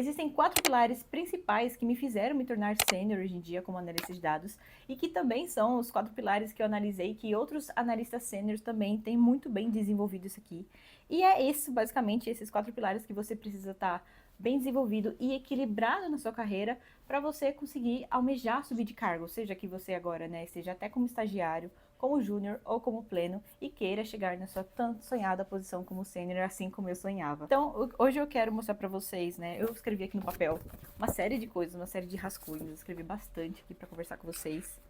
Existem 4 pilares principais que me fizeram me tornar sênior hoje em dia como analista de dados e que também são os 4 pilares que eu analisei que outros analistas sêniores também têm muito bem desenvolvido isso aqui. E é esse, basicamente, esses 4 pilares que você precisa estar bem desenvolvido e equilibrado na sua carreira para você conseguir almejar subir de cargo, seja que você agora, né, esteja até como estagiário, como júnior ou como pleno e queira chegar na sua tanto sonhada posição como sênior, assim como eu sonhava. Então, hoje eu quero mostrar para vocês, né, eu escrevi aqui no papel uma série de coisas, uma série de rascunhos, eu escrevi bastante aqui para conversar com vocês.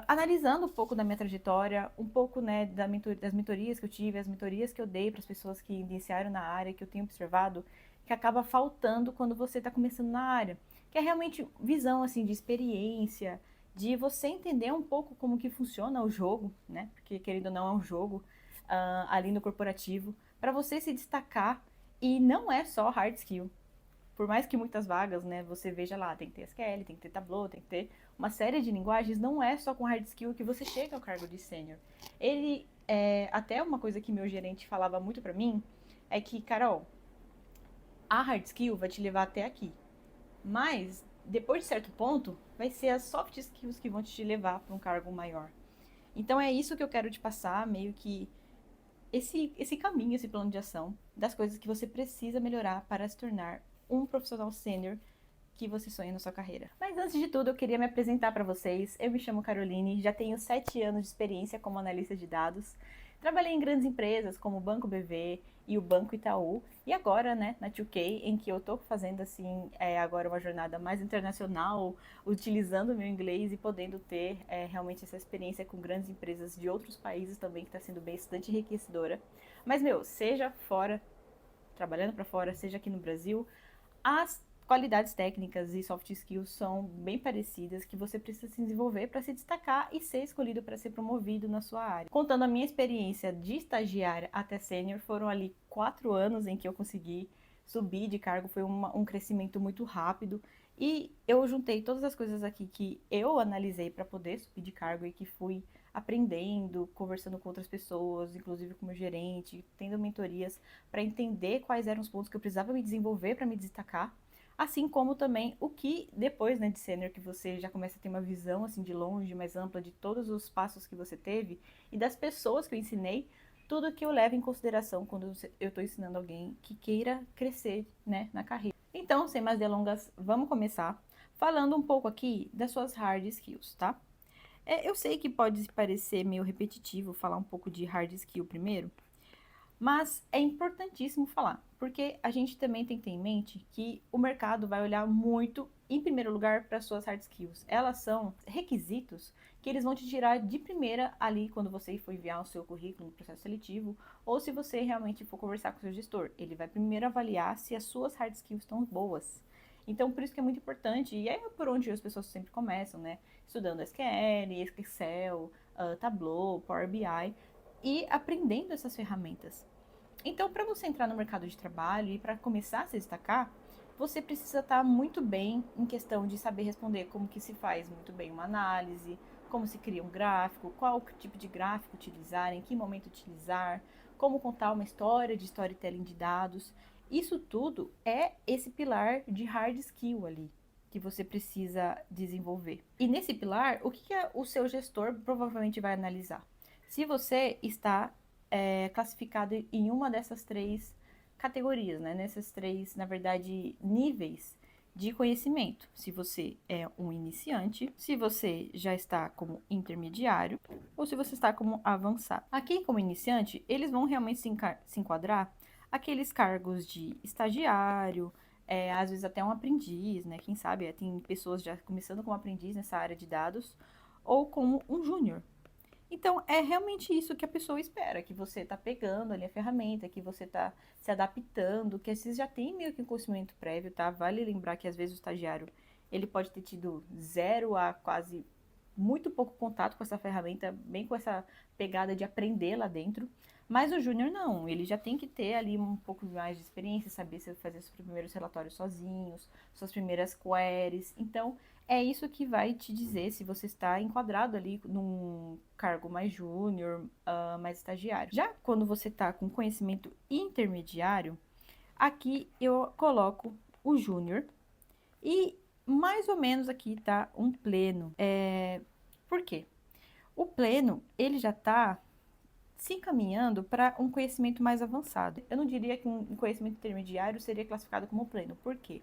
Analisando um pouco da minha trajetória, um pouco, né, das mentorias que eu tive, as mentorias que eu dei para as pessoas que iniciaram na área, que eu tenho observado, que acaba faltando quando você está começando na área, que é realmente visão, assim, de experiência, de você entender um pouco como que funciona o jogo, né, porque querendo ou não é um jogo ali no corporativo, para você se destacar, e não é só hard skill, por mais que muitas vagas, né, você veja lá, tem que ter SQL, tem que ter Tableau, tem que ter uma série de linguagens, não é só com hard skill que você chega ao cargo de sênior. Ele, até uma coisa que meu gerente falava muito pra mim, é que, Carol, a hard skill vai te levar até aqui, mas depois de certo ponto, vai ser as soft skills que vão te levar para um cargo maior. Então é isso que eu quero te passar, meio que esse caminho, esse plano de ação das coisas que você precisa melhorar para se tornar um profissional sênior que você sonha na sua carreira. Mas antes de tudo, eu queria me apresentar para vocês. Eu me chamo Caroline, já tenho 7 anos de experiência como analista de dados. Trabalhei em grandes empresas como o Banco BV e o Banco Itaú, e agora, né, na 2K, em que eu tô fazendo, assim, agora uma jornada mais internacional, utilizando o meu inglês e podendo ter realmente essa experiência com grandes empresas de outros países também, que está sendo bastante enriquecedora. Mas, meu, seja fora, trabalhando para fora, seja aqui no Brasil, as qualidades técnicas e soft skills são bem parecidas que você precisa se desenvolver para se destacar e ser escolhido para ser promovido na sua área. Contando a minha experiência de estagiária até sênior, foram ali 4 anos em que eu consegui subir de cargo, foi um crescimento muito rápido e eu juntei todas as coisas aqui que eu analisei para poder subir de cargo e que fui aprendendo, conversando com outras pessoas, inclusive com o meu gerente, tendo mentorias para entender quais eram os pontos que eu precisava me desenvolver para me destacar, assim como também o que depois, né, de sênior, que você já começa a ter uma visão assim de longe, mais ampla de todos os passos que você teve e das pessoas que eu ensinei, tudo que eu levo em consideração quando eu estou ensinando alguém que queira crescer, né, na carreira. Então, sem mais delongas, vamos começar falando um pouco aqui das suas hard skills, tá? Eu sei que pode parecer meio repetitivo falar um pouco de hard skill primeiro, mas é importantíssimo falar, porque a gente também tem que ter em mente que o mercado vai olhar muito, em primeiro lugar, para suas hard skills. Elas são requisitos que eles vão te tirar de primeira ali quando você for enviar o seu currículo no processo seletivo, ou se você realmente for conversar com o seu gestor. Ele vai primeiro avaliar se as suas hard skills estão boas. Então, por isso que é muito importante, e é por onde as pessoas sempre começam, né? Estudando SQL, Excel, Tableau, Power BI, e aprendendo essas ferramentas. Então, para você entrar no mercado de trabalho e para começar a se destacar, você precisa estar muito bem em questão de saber responder como que se faz muito bem uma análise, como se cria um gráfico, qual tipo de gráfico utilizar, em que momento utilizar, como contar uma história de storytelling de dados. Isso tudo é esse pilar de hard skill ali que você precisa desenvolver. E nesse pilar, o que o seu gestor provavelmente vai analisar? Se você está classificado em uma dessas 3 categorias, né? Nessas 3, na verdade, níveis de conhecimento. Se você é um iniciante, se você já está como intermediário ou se você está como avançado. Aqui, como iniciante, eles vão realmente se enquadrar aqueles cargos de estagiário, às vezes até um aprendiz, né? Quem sabe tem pessoas já começando como aprendiz nessa área de dados ou como um júnior. Então, é realmente isso que a pessoa espera, que você está pegando ali a ferramenta, que você está se adaptando, que vocês já tem meio que um conhecimento prévio, tá? Vale lembrar que às vezes o estagiário, ele pode ter tido zero a quase muito pouco contato com essa ferramenta, bem com essa pegada de aprender lá dentro. Mas o júnior não, ele já tem que ter ali um pouco mais de experiência, saber se fazer seus primeiros relatórios sozinhos, suas primeiras queries. Então, é isso que vai te dizer se você está enquadrado ali num cargo mais júnior, mais estagiário. Já quando você está com conhecimento intermediário, aqui eu coloco o júnior e mais ou menos aqui tá um pleno. Por quê? O pleno, ele já está se encaminhando para um conhecimento mais avançado. Eu não diria que um conhecimento intermediário seria classificado como pleno. Por quê?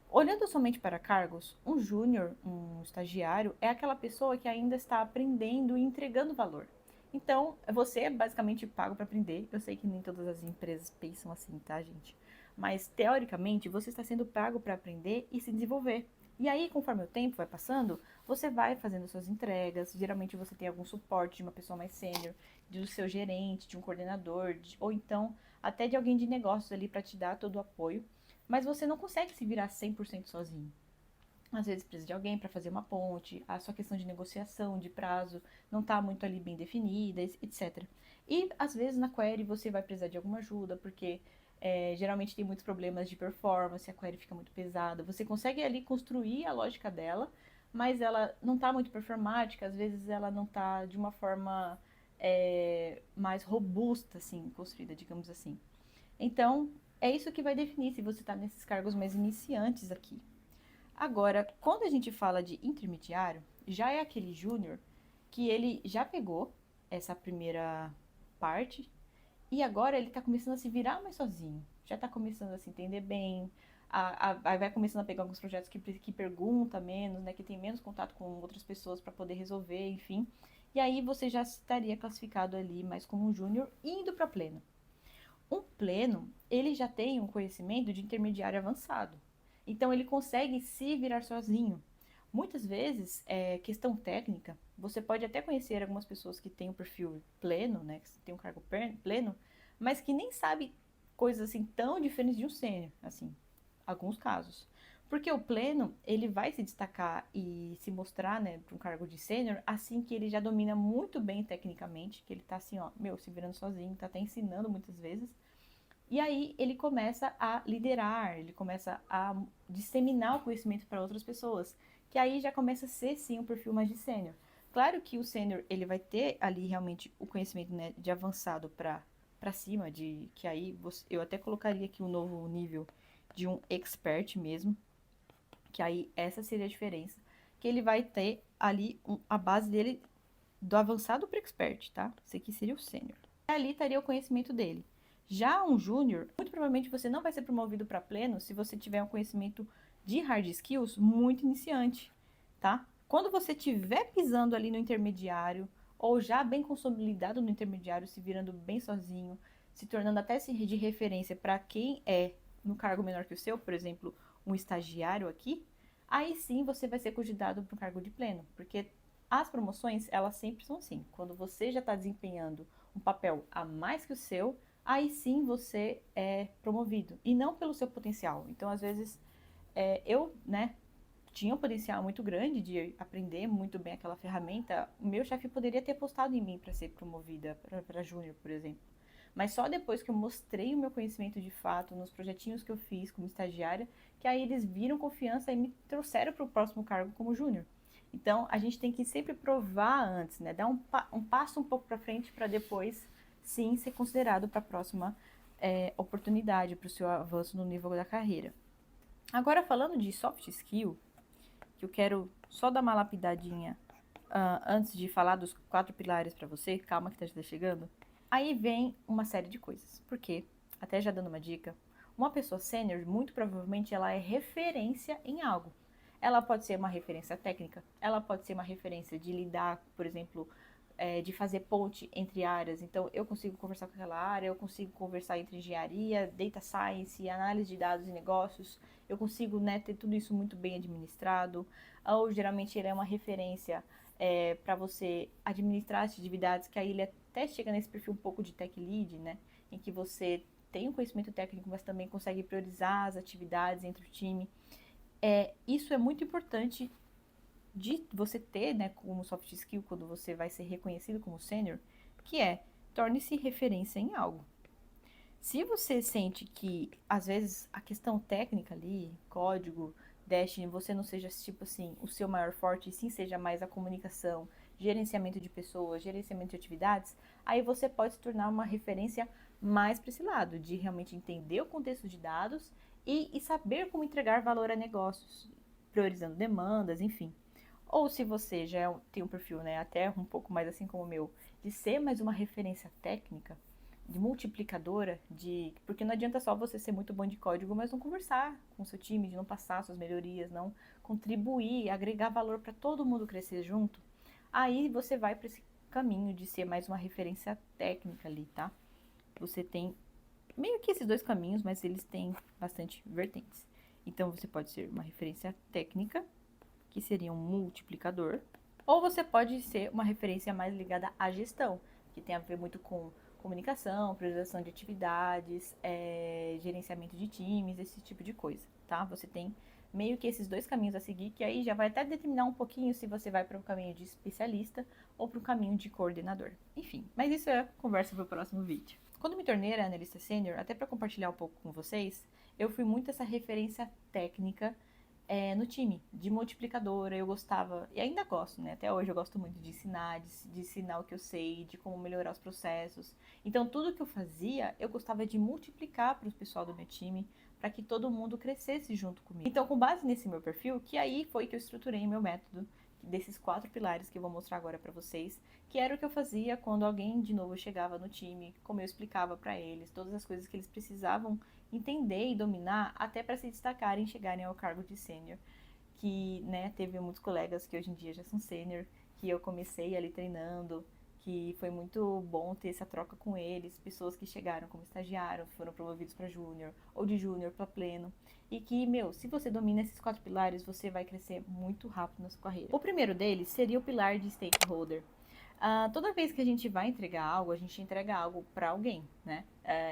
Olhando somente para cargos, um júnior, um estagiário, é aquela pessoa que ainda está aprendendo e entregando valor. Então, você é basicamente pago para aprender. Eu sei que nem todas as empresas pensam assim, tá, gente? Mas, teoricamente, você está sendo pago para aprender e se desenvolver. E aí, conforme o tempo vai passando, você vai fazendo suas entregas. Geralmente, você tem algum suporte de uma pessoa mais sênior, do seu gerente, de um coordenador, ou então até de alguém de negócios ali para te dar todo o apoio. Mas você não consegue se virar 100% sozinho. Às vezes precisa de alguém para fazer uma ponte, a sua questão de negociação, de prazo, não está muito ali bem definida, etc. E às vezes na query você vai precisar de alguma ajuda, porque geralmente tem muitos problemas de performance, a query fica muito pesada. Você consegue ali construir a lógica dela, mas ela não está muito performática, às vezes ela não está de uma forma mais robusta, assim, construída, digamos assim. Então, é isso que vai definir se você está nesses cargos mais iniciantes aqui. Agora, quando a gente fala de intermediário, já é aquele júnior que ele já pegou essa primeira parte e agora ele está começando a se virar mais sozinho. Já está começando a se entender bem, vai começando a pegar alguns projetos que pergunta menos, né, que tem menos contato com outras pessoas para poder resolver, enfim. E aí você já estaria classificado ali mais como um júnior indo para pleno. Um pleno, ele já tem um conhecimento de intermediário avançado. Então, ele consegue se virar sozinho. Muitas vezes, questão técnica, você pode até conhecer algumas pessoas que têm um perfil pleno, né, que tem um cargo pleno, mas que nem sabe coisas assim tão diferentes de um sênior, assim, alguns casos. Porque o pleno, ele vai se destacar e se mostrar, né, para um cargo de sênior, assim que ele já domina muito bem tecnicamente, que ele tá assim, ó, meu, se virando sozinho, tá até ensinando muitas vezes. E aí ele começa a liderar, ele começa a disseminar o conhecimento para outras pessoas, que aí já começa a ser sim um perfil mais de sênior. Claro que o sênior ele vai ter ali realmente o conhecimento, né, de avançado para cima, de que aí eu até colocaria aqui um novo nível de um expert mesmo, que aí essa seria a diferença, que ele vai ter ali a base dele do avançado para expert, tá? Esse aqui seria o sênior. Ali estaria o conhecimento dele. Já um júnior, muito provavelmente você não vai ser promovido para pleno se você tiver um conhecimento de hard skills muito iniciante, tá? Quando você estiver pisando ali no intermediário, ou já bem consolidado no intermediário, se virando bem sozinho, se tornando até de referência para quem é no cargo menor que o seu, por exemplo, um estagiário aqui, aí sim você vai ser cogitado para o cargo de pleno, porque as promoções, elas sempre são assim. Quando você já está desempenhando um papel a mais que o seu, aí sim você é promovido. E não pelo seu potencial. Então, às vezes, eu, né, tinha um potencial muito grande de aprender muito bem aquela ferramenta. O meu chefe poderia ter apostado em mim para ser promovida para júnior, por exemplo. Mas só depois que eu mostrei o meu conhecimento de fato nos projetinhos que eu fiz como estagiária, que aí eles viram confiança e me trouxeram para o próximo cargo como júnior. Então, a gente tem que sempre provar antes, né? Dar um passo um pouco para frente para depois, sim, ser considerado para a próxima oportunidade, para o seu avanço no nível da carreira. Agora, falando de soft skill, que eu quero só dar uma lapidadinha antes de falar dos 4 pilares para você, calma que está chegando. Aí vem uma série de coisas, porque, até já dando uma dica, uma pessoa sênior, muito provavelmente, ela é referência em algo. Ela pode ser uma referência técnica, ela pode ser uma referência de lidar, por exemplo, de fazer ponte entre áreas. Então, eu consigo conversar com aquela área, eu consigo conversar entre engenharia, data science, análise de dados e negócios. Eu consigo, né, ter tudo isso muito bem administrado. Ou, geralmente, ele é uma referência para você administrar as atividades, que aí ele até chega nesse perfil um pouco de tech lead, né, em que você tem um conhecimento técnico, mas também consegue priorizar as atividades entre o time. Isso é muito importante de você ter, né, como soft skill, quando você vai ser reconhecido como sênior, que torne-se referência em algo. Se você sente que, às vezes, a questão técnica ali, código, Destiny, você não seja, tipo assim, o seu maior forte, e sim seja mais a comunicação, gerenciamento de pessoas, gerenciamento de atividades, aí você pode se tornar uma referência mais para esse lado, de realmente entender o contexto de dados e saber como entregar valor a negócios, priorizando demandas, enfim. Ou se você já tem um perfil, né, até um pouco mais assim como o meu, de ser mais uma referência técnica, de multiplicadora, porque não adianta só você ser muito bom de código, mas não conversar com o seu time, de não passar suas melhorias, não contribuir, agregar valor para todo mundo crescer junto. Aí você vai para esse caminho de ser mais uma referência técnica ali, tá? Você tem meio que esses dois caminhos, mas eles têm bastante vertentes. Então você pode ser uma referência técnica, que seria um multiplicador, ou você pode ser uma referência mais ligada à gestão, que tem a ver muito com comunicação, priorização de atividades, gerenciamento de times, esse tipo de coisa, tá? Você tem meio que esses dois caminhos a seguir, que aí já vai até determinar um pouquinho se você vai para um caminho de especialista ou para um caminho de coordenador. Enfim, mas isso é conversa para o próximo vídeo. Quando me tornei analista sênior, até para compartilhar um pouco com vocês, eu fui muito essa referência técnica no time, de multiplicadora. Eu gostava, e ainda gosto, né? Até hoje eu gosto muito de ensinar, de ensinar o que eu sei, de como melhorar os processos. Então, tudo que eu fazia, eu gostava de multiplicar para o pessoal do meu time, para que todo mundo crescesse junto comigo. Então, com base nesse meu perfil, que aí foi que eu estruturei meu método, desses 4 pilares que eu vou mostrar agora para vocês, que era o que eu fazia quando alguém de novo chegava no time, como eu explicava para eles, todas as coisas que eles precisavam entender e dominar até para se destacarem e chegarem ao cargo de sênior, que, né, teve muitos colegas que hoje em dia já são sênior, que eu comecei ali treinando, que foi muito bom ter essa troca com eles, pessoas que chegaram como estagiário, foram promovidos para júnior, ou de júnior para pleno, e que, meu, se você domina esses 4 pilares, você vai crescer muito rápido na sua carreira. O primeiro deles seria o pilar de stakeholder. Toda vez que a gente vai entregar algo, a gente entrega algo para alguém, né?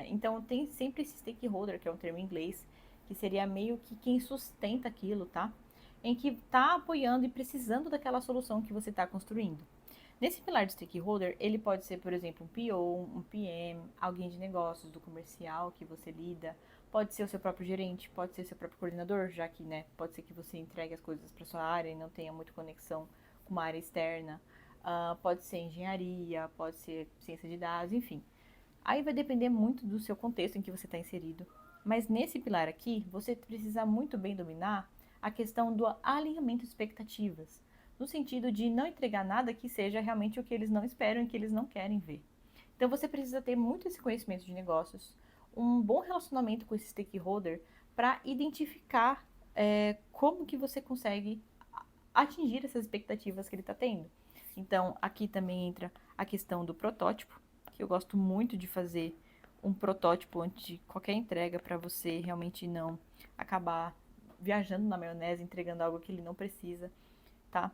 Então tem sempre esse stakeholder, que é um termo em inglês, que seria meio que quem sustenta aquilo, tá? Em que está apoiando e precisando daquela solução que você está construindo. Nesse pilar de stakeholder, ele pode ser, por exemplo, um PO, um PM, alguém de negócios, do comercial que você lida, pode ser o seu próprio gerente, pode ser o seu próprio coordenador, já que, né, pode ser que você entregue as coisas para sua área e não tenha muita conexão com uma área externa. Pode ser engenharia, pode ser ciência de dados, enfim. Aí vai depender muito do seu contexto em que você está inserido. Mas nesse pilar aqui, você precisa muito bem dominar a questão do alinhamento de expectativas, no sentido de não entregar nada que seja realmente o que eles não esperam e que eles não querem ver. Então você precisa ter muito esse conhecimento de negócios, um bom relacionamento com esse stakeholder para identificar como que você consegue atingir essas expectativas que ele está tendo. Então, aqui também entra a questão do protótipo, que eu gosto muito de fazer um protótipo antes de qualquer entrega para você realmente não acabar viajando na maionese, entregando algo que ele não precisa, tá?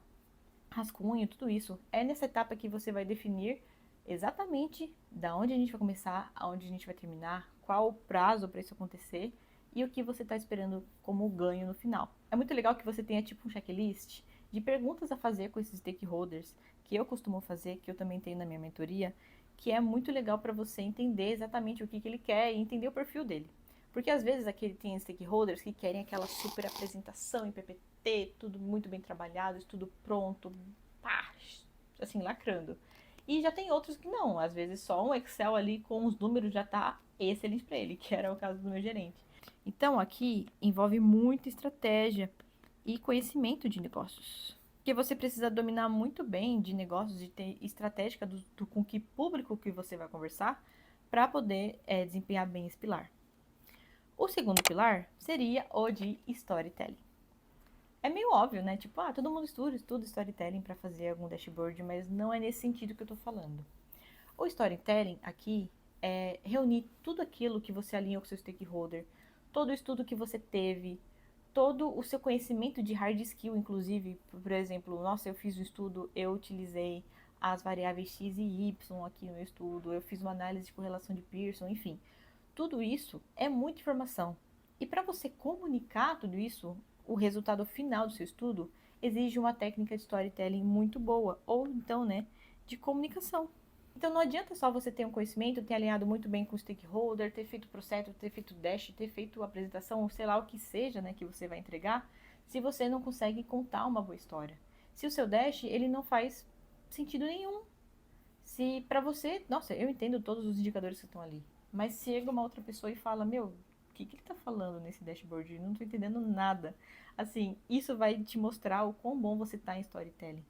Rascunho, tudo isso. É nessa etapa que você vai definir exatamente da onde a gente vai começar, aonde a gente vai terminar, qual o prazo para isso acontecer e o que você está esperando como ganho no final. É muito legal que você tenha tipo um checklist de perguntas a fazer com esses stakeholders, que eu costumo fazer, que eu também tenho na minha mentoria, que é muito legal para você entender exatamente o que ele quer e entender o perfil dele. Porque às vezes aqui tem stakeholders que querem aquela super apresentação em PPT, tudo muito bem trabalhado, tudo pronto, pá, assim, lacrando. E já tem outros que não, às vezes só um Excel ali com os números já tá excelente para ele, que era o caso do meu gerente. Então aqui envolve muita estratégia e conhecimento de negócios. Porque você precisa dominar muito bem de negócios e ter estratégica com que público que você vai conversar para poder desempenhar bem esse pilar. O segundo pilar seria o de storytelling. É meio óbvio, né? Tipo, todo mundo estuda storytelling para fazer algum dashboard, mas não é nesse sentido que eu tô falando. O storytelling aqui é reunir tudo aquilo que você alinhou com seu stakeholder, todo o estudo que você teve, todo o seu conhecimento de hard skill, inclusive, por exemplo, nossa, eu fiz um estudo, eu utilizei as variáveis x e y aqui no meu estudo, eu fiz uma análise de correlação de Pearson, enfim. Tudo isso é muita informação. E para você comunicar tudo isso, o resultado final do seu estudo exige uma técnica de storytelling muito boa, ou então, né, de comunicação. Então não adianta só você ter um conhecimento, ter alinhado muito bem com o stakeholder, ter feito o processo, ter feito dash, ter feito a apresentação, sei lá o que seja, né, que você vai entregar, se você não consegue contar uma boa história. Se o seu dash, ele não faz sentido nenhum. Se para você, nossa, eu entendo todos os indicadores que estão ali, mas chega uma outra pessoa e fala, meu, que ele tá falando nesse dashboard? Eu não tô entendendo nada. Assim, isso vai te mostrar o quão bom você tá em storytelling.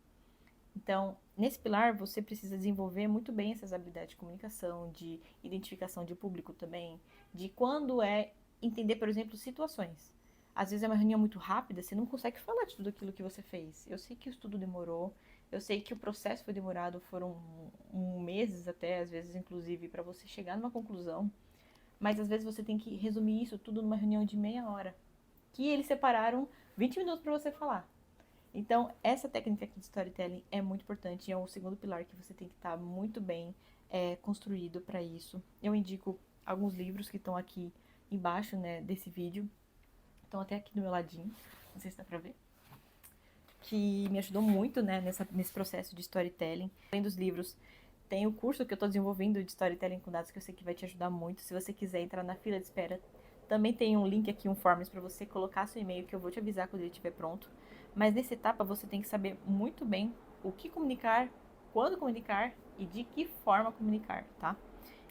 Então, nesse pilar, você precisa desenvolver muito bem essas habilidades de comunicação, de identificação de público também, de quando é entender, por exemplo, situações. Às vezes é uma reunião muito rápida, você não consegue falar de tudo aquilo que você fez. Eu sei que o estudo demorou, eu sei que o processo foi demorado, foram meses até, às vezes, inclusive, para você chegar numa conclusão. Mas às vezes você tem que resumir isso tudo numa reunião de meia hora, que eles separaram 20 minutos para você falar. Então, essa técnica aqui de storytelling é muito importante e é o segundo pilar que você tem que estar muito bem construído para isso. Eu indico alguns livros que estão aqui embaixo, né, desse vídeo. Estão até aqui do meu ladinho, não sei se dá pra ver. Que me ajudou muito, né, nesse processo de storytelling. Além dos livros, tem o curso que eu estou desenvolvendo de storytelling com dados que eu sei que vai te ajudar muito. Se você quiser entrar na fila de espera, também tem um link aqui, um forms para você colocar seu e-mail que eu vou te avisar quando ele estiver pronto. Mas nessa etapa você tem que saber muito bem o que comunicar, quando comunicar e de que forma comunicar, tá?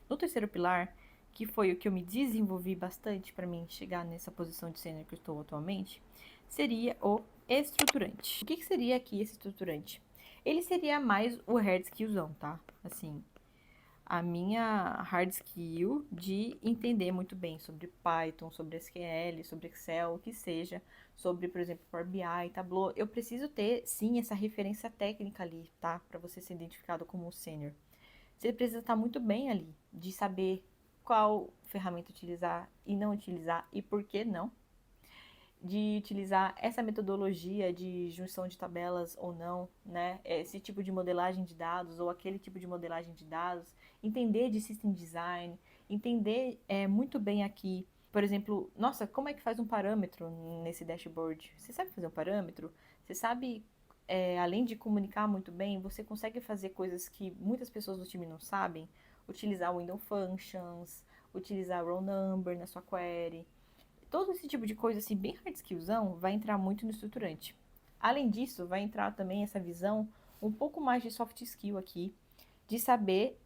No terceiro pilar, que foi o que eu me desenvolvi bastante para mim chegar nessa posição de sênior que eu estou atualmente, seria o estruturante. O que seria aqui esse estruturante? Ele seria mais o hard skillzão, tá? Assim, a minha hard skill de entender muito bem sobre Python, sobre SQL, sobre Excel, o que seja, sobre, por exemplo, Power BI, Tableau. Eu preciso ter, sim, essa referência técnica ali, tá? Para você ser identificado como um sênior. Você precisa estar muito bem ali, de saber qual ferramenta utilizar e não utilizar e por que não. De utilizar essa metodologia de junção de tabelas ou não, né? Esse tipo de modelagem de dados ou aquele tipo de modelagem de dados. Entender de system design, entender muito bem aqui, por exemplo, nossa, como é que faz um parâmetro nesse dashboard? Você sabe fazer um parâmetro? Você sabe além de comunicar muito bem, você consegue fazer coisas que muitas pessoas do time não sabem, utilizar window functions, utilizar row number na sua query. Todo esse tipo de coisa assim, bem hard skillzão, vai entrar muito no estruturante. Além disso, vai entrar também essa visão um pouco mais de soft skill aqui, de saber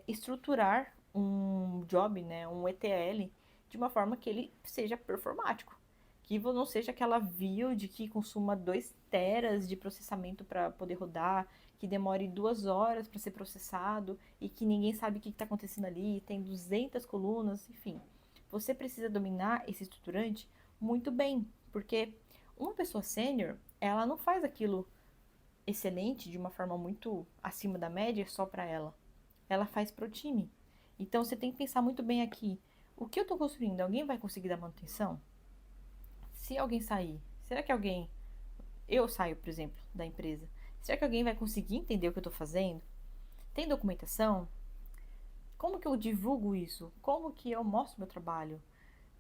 estruturar um job, né, um ETL, de uma forma que ele seja performático. Que não seja aquela build que consuma 2 teras de processamento para poder rodar, que demore 2 horas para ser processado e que ninguém sabe o que está acontecendo ali, tem 200 colunas, enfim. Você precisa dominar esse estruturante muito bem, porque uma pessoa sênior, ela não faz aquilo excelente de uma forma muito acima da média só para ela. Ela faz para o time. Então você tem que pensar muito bem aqui. O que eu estou construindo, alguém vai conseguir dar manutenção? Se alguém sair, será que alguém. Eu saio, por exemplo, da empresa. Será que alguém vai conseguir entender o que eu estou fazendo? Tem documentação? Como que eu divulgo isso? Como que eu mostro meu trabalho?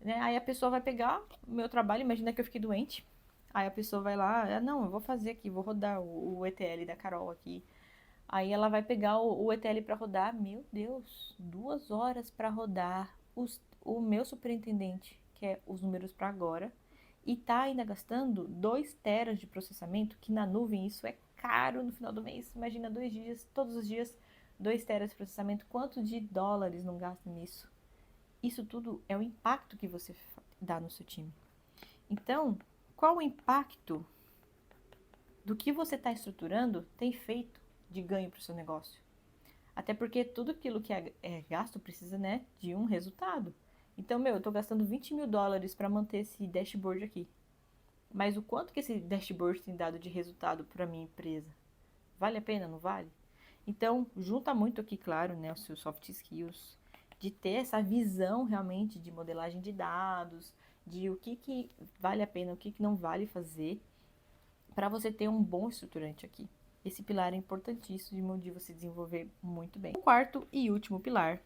Né? Aí a pessoa vai pegar o meu trabalho, imagina que eu fiquei doente. Aí a pessoa vai lá, não, eu vou fazer aqui, vou rodar o ETL da Carol aqui. Aí ela vai pegar o ETL para rodar, meu Deus, 2 horas para rodar o meu superintendente, que é os números para agora, e tá ainda gastando 2 teras de processamento, que na nuvem isso é caro no final do mês. Imagina 2 dias, todos os dias, 2 teras de processamento, quanto de dólares não gasta nisso? Isso tudo é o impacto que você dá no seu time. Então, qual o impacto do que você está estruturando tem feito de ganho para o seu negócio? Até porque tudo aquilo que é gasto precisa, né, de um resultado. Então, eu estou gastando 20 mil dólares para manter esse dashboard aqui. Mas o quanto que esse dashboard tem dado de resultado para a minha empresa? Vale a pena, não vale? Então, junta muito aqui, claro, né, os seus soft skills, de ter essa visão realmente de modelagem de dados, de o que vale a pena, o que não vale fazer, para você ter um bom estruturante aqui. Esse pilar é importantíssimo de você desenvolver muito bem. O quarto e último pilar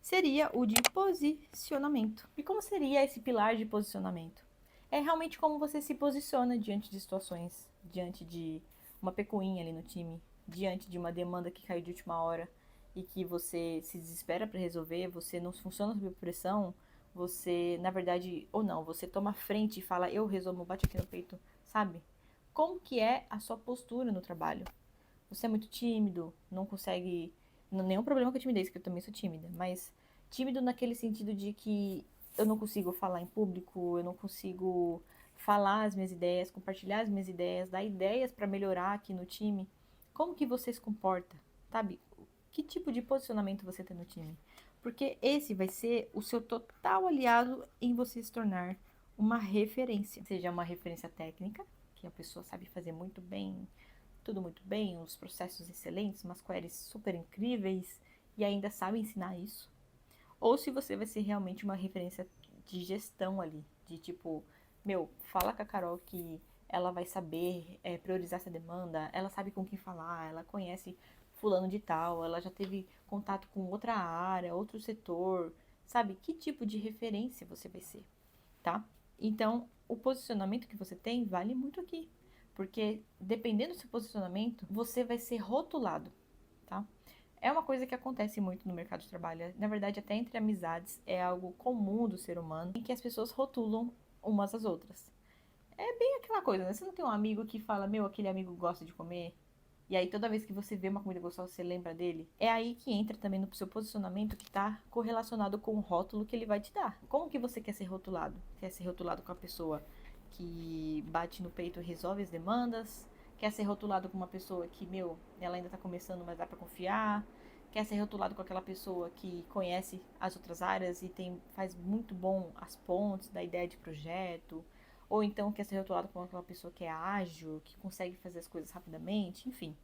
seria o de posicionamento. E como seria esse pilar de posicionamento? É realmente como você se posiciona diante de situações, diante de uma pecuinha ali no time, diante de uma demanda que caiu de última hora e que você se desespera para resolver, você não funciona sob pressão, você, na verdade, ou não, você toma frente e fala, eu resolvo, bate aqui no peito, sabe? Como que é a sua postura no trabalho? Você é muito tímido, não consegue... Nenhum problema com a timidez, que eu também sou tímida, mas tímido naquele sentido de que eu não consigo falar em público, eu não consigo falar as minhas ideias, compartilhar as minhas ideias, dar ideias para melhorar aqui no time. Como que você se comporta, sabe? Que tipo de posicionamento você tem no time? Porque esse vai ser o seu total aliado em você se tornar uma referência. Seja uma referência técnica, que a pessoa sabe fazer muito bem, tudo muito bem, os processos excelentes, umas queries super incríveis e ainda sabe ensinar isso. Ou se você vai ser realmente uma referência de gestão ali, de tipo, meu, fala com a Carol que ela vai saber priorizar essa demanda, ela sabe com quem falar, ela conhece fulano de tal, ela já teve contato com outra área, outro setor, sabe? Que tipo de referência você vai ser, tá? Então, o posicionamento que você tem vale muito aqui, porque dependendo do seu posicionamento, você vai ser rotulado, tá? É uma coisa que acontece muito no mercado de trabalho. Na verdade, até entre amizades, é algo comum do ser humano, em que as pessoas rotulam umas às outras. É bem aquela coisa, né? Você não tem um amigo que fala, meu, aquele amigo gosta de comer, e aí toda vez que você vê uma comida gostosa, você lembra dele? É aí que entra também no seu posicionamento que está correlacionado com o rótulo que ele vai te dar. Como que você quer ser rotulado? Quer ser rotulado com a pessoa que bate no peito e resolve as demandas? Quer ser rotulado com uma pessoa que, meu, ela ainda tá começando, mas dá pra confiar? Quer ser rotulado com aquela pessoa que conhece as outras áreas e faz muito bom as pontes da ideia de projeto? Ou então quer ser rotulado com aquela pessoa que é ágil, que consegue fazer as coisas rapidamente, enfim.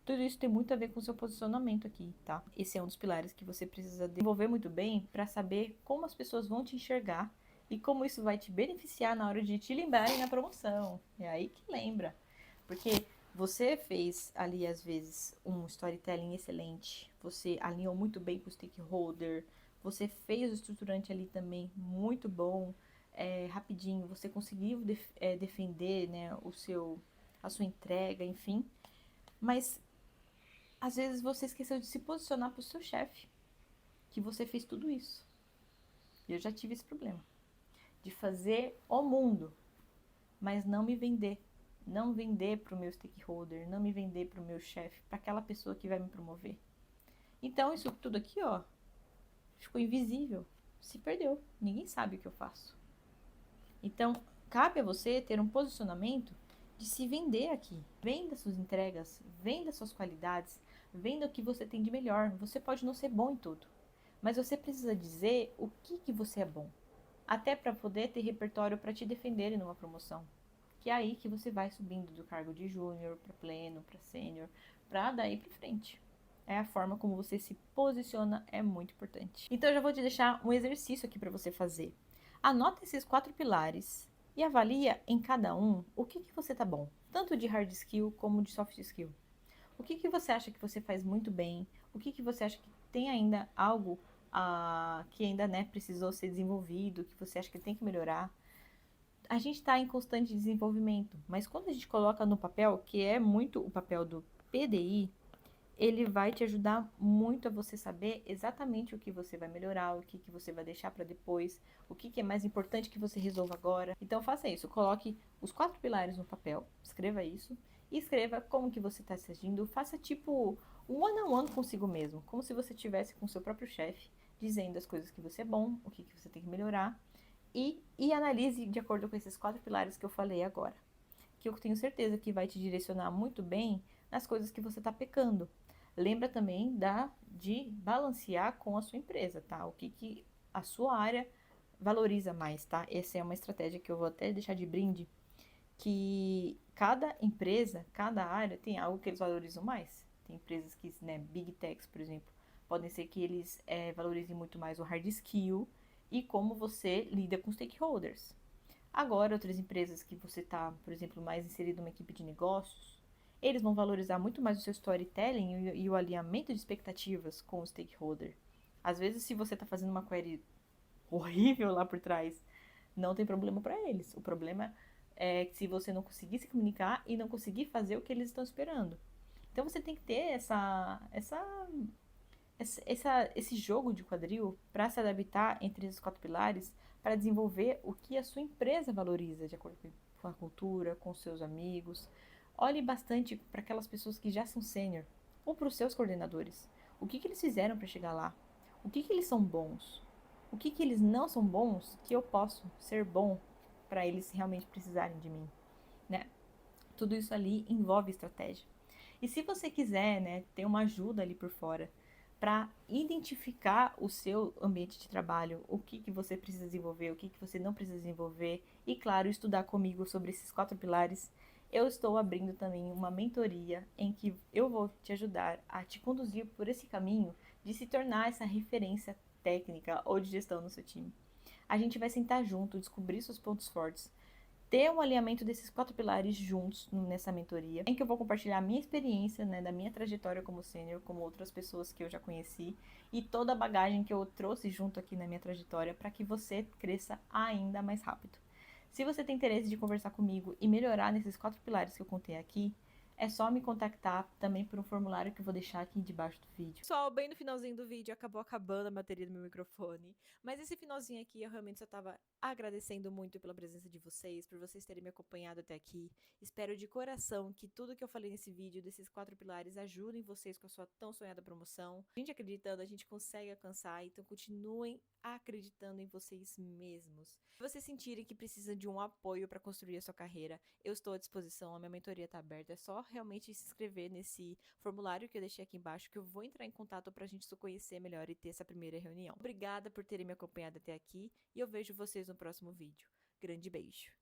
Tudo isso tem muito a ver com o seu posicionamento aqui, tá? Esse é um dos pilares que você precisa desenvolver muito bem para saber como as pessoas vão te enxergar e como isso vai te beneficiar na hora de te lembrarem na promoção. É aí que lembra. Porque você fez ali, às vezes, um storytelling excelente, você alinhou muito bem com o stakeholder, você fez o estruturante ali também muito bom, rapidinho, você conseguiu defender, né, a sua entrega, enfim. Mas às vezes você esqueceu de se posicionar para o seu chefe, que você fez tudo isso. Eu já tive esse problema. De fazer o mundo, mas não me vender. Não vender para o meu stakeholder, não me vender para o meu chefe, para aquela pessoa que vai me promover. Então isso tudo aqui, ó, ficou invisível. Se perdeu. Ninguém sabe o que eu faço. Então, cabe a você ter um posicionamento de se vender aqui. Venda suas entregas, venda suas qualidades, venda o que você tem de melhor. Você pode não ser bom em tudo, mas você precisa dizer o que você é bom. Até para poder ter repertório para te defender numa promoção. Que é aí que você vai subindo do cargo de júnior para pleno, para sênior, para daí para frente. É a forma como você se posiciona é muito importante. Então eu já vou te deixar um exercício aqui para você fazer. Anota esses 4 pilares e avalia em cada um o que você tá bom, tanto de hard skill como de soft skill. O que você acha que você faz muito bem? O que você acha que tem ainda algo que ainda né, precisou ser desenvolvido, que você acha que tem que melhorar? A gente está em constante desenvolvimento, mas quando a gente coloca no papel, que é muito o papel do PDI, ele vai te ajudar muito a você saber exatamente o que você vai melhorar, o que você vai deixar para depois, o que é mais importante que você resolva agora. Então faça isso, coloque os 4 pilares no papel, escreva isso e escreva como que você está se agindo, faça tipo um one-on-one consigo mesmo, como se você estivesse com o seu próprio chefe, dizendo as coisas que você é bom, o que você tem que melhorar e analise de acordo com esses 4 pilares que eu falei agora, que eu tenho certeza que vai te direcionar muito bem nas coisas que você está pecando. Lembra também de balancear com a sua empresa, tá? O que a sua área valoriza mais, tá? Essa é uma estratégia que eu vou até deixar de brinde, que cada empresa, cada área tem algo que eles valorizam mais. Tem empresas que, né, Big Techs, por exemplo, podem ser que eles valorizem muito mais o hard skill e como você lida com stakeholders. Agora, outras empresas que você está, por exemplo, mais inserido numa equipe de negócios, eles vão valorizar muito mais o seu storytelling e o alinhamento de expectativas com o stakeholder. Às vezes, se você está fazendo uma query horrível lá por trás, não tem problema para eles. O problema é se você não conseguir se comunicar e não conseguir fazer o que eles estão esperando. Então, você tem que ter esse jogo de quadril para se adaptar entre esses 4 pilares para desenvolver o que a sua empresa valoriza de acordo com a cultura, com seus amigos. Olhe bastante para aquelas pessoas que já são sênior ou para os seus coordenadores. O que eles fizeram para chegar lá? O que eles são bons? o que eles não são bons que eu posso ser bom para eles realmente precisarem de mim, né? Tudo isso ali envolve estratégia. E se você quiser, né, ter uma ajuda ali por fora para identificar o seu ambiente de trabalho, o que você precisa desenvolver, o que você não precisa desenvolver, e claro, estudar comigo sobre esses 4 pilares, eu estou abrindo também uma mentoria em que eu vou te ajudar a te conduzir por esse caminho de se tornar essa referência técnica ou de gestão no seu time. A gente vai sentar junto, descobrir seus pontos fortes, ter um alinhamento desses 4 pilares juntos nessa mentoria, em que eu vou compartilhar a minha experiência, né, da minha trajetória como sênior, como outras pessoas que eu já conheci, e toda a bagagem que eu trouxe junto aqui na minha trajetória para que você cresça ainda mais rápido. Se você tem interesse de conversar comigo e melhorar nesses 4 pilares que eu contei aqui, é só me contactar também por um formulário que eu vou deixar aqui debaixo do vídeo. Pessoal, bem no finalzinho do vídeo acabou acabando a bateria do meu microfone, mas esse finalzinho aqui eu realmente só tava agradecendo muito pela presença de vocês, por vocês terem me acompanhado até aqui. Espero de coração que tudo que eu falei nesse vídeo, desses 4 pilares, ajudem vocês com a sua tão sonhada promoção. A gente acreditando, a gente consegue alcançar, então continuem acreditando em vocês mesmos. Se vocês sentirem que precisam de um apoio para construir a sua carreira, eu estou à disposição, a minha mentoria está aberta, é só realmente se inscrever nesse formulário que eu deixei aqui embaixo, que eu vou entrar em contato para a gente se conhecer melhor e ter essa primeira reunião. Obrigada por terem me acompanhado até aqui e eu vejo vocês no próximo vídeo. Grande beijo!